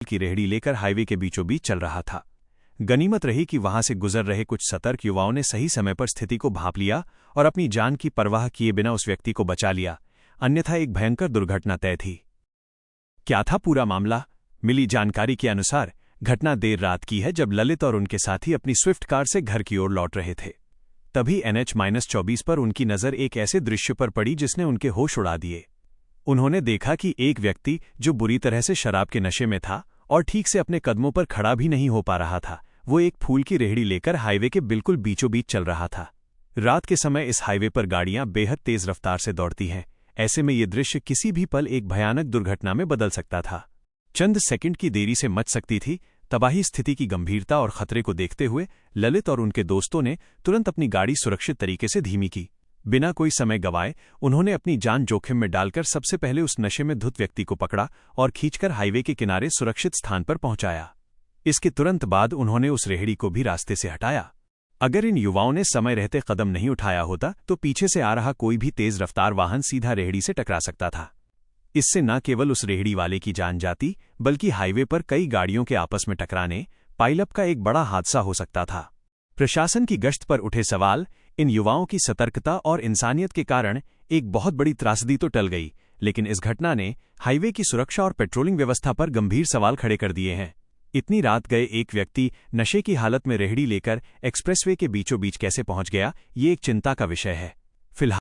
की रेहड़ी लेकर हाईवे के बीचों बीच चल रहा था। गनीमत रही कि वहां से गुजर रहे कुछ सतर्क युवाओं ने सही समय पर स्थिति को भांप लिया और अपनी जान की परवाह किए बिना उस व्यक्ति को बचा लिया, अन्यथा एक भयंकर दुर्घटना तय थी। क्या था पूरा मामला? मिली जानकारी के अनुसार घटना देर रात की है, जब ललित और उनके साथी अपनी स्विफ्ट कार से घर की ओर लौट रहे थे। तभी NH-24 पर उनकी नज़र एक ऐसे दृश्य पर पड़ी जिसने उनके होश उड़ा दिए। उन्होंने देखा कि एक व्यक्ति जो बुरी तरह से शराब के नशे में था और ठीक से अपने कदमों पर खड़ा भी नहीं हो पा रहा था, वो एक फूल की रेहड़ी लेकर हाईवे के बिल्कुल बीचों बीच चल रहा था। रात के समय इस हाईवे पर गाड़ियां बेहद तेज रफ्तार से दौड़ती हैं, ऐसे में ये दृश्य किसी भी पल एक भयानक दुर्घटना में बदल सकता था। चंद सेकंड की देरी से मच सकती थी तबाही। स्थिति की गंभीरता और खतरे को देखते हुए ललित और उनके दोस्तों ने तुरंत अपनी गाड़ी सुरक्षित तरीके से धीमी की। बिना कोई समय गंवाए उन्होंने अपनी जान जोखिम में डालकर सबसे पहले उस नशे में धुत व्यक्ति को पकड़ा और खींचकर हाईवे के किनारे सुरक्षित स्थान पर पहुंचाया। इसके तुरंत बाद उन्होंने उस रेहड़ी को भी रास्ते से हटाया। अगर इन युवाओं ने समय रहते कदम नहीं उठाया होता तो पीछे से आ रहा कोई भी तेज रफ्तार वाहन सीधा रेहड़ी से टकरा सकता था। इससे न केवल उस रेहड़ी वाले की जान जाती, बल्कि हाईवे पर कई गाड़ियों के आपस में टकराने, पाइलअप का एक बड़ा हादसा हो सकता था। प्रशासन की गश्त पर उठे सवाल, इन युवाओं की सतर्कता और इंसानियत के कारण एक बहुत बड़ी त्रासदी तो टल गई, लेकिन इस घटना ने हाईवे की सुरक्षा और पेट्रोलिंग व्यवस्था पर गंभीर सवाल खड़े कर दिए हैं। इतनी रात गए एक व्यक्ति नशे की हालत में रेहड़ी लेकर एक्सप्रेसवे के बीचों बीच कैसे पहुंच गया, ये एक चिंता का विषय है। फिलहाल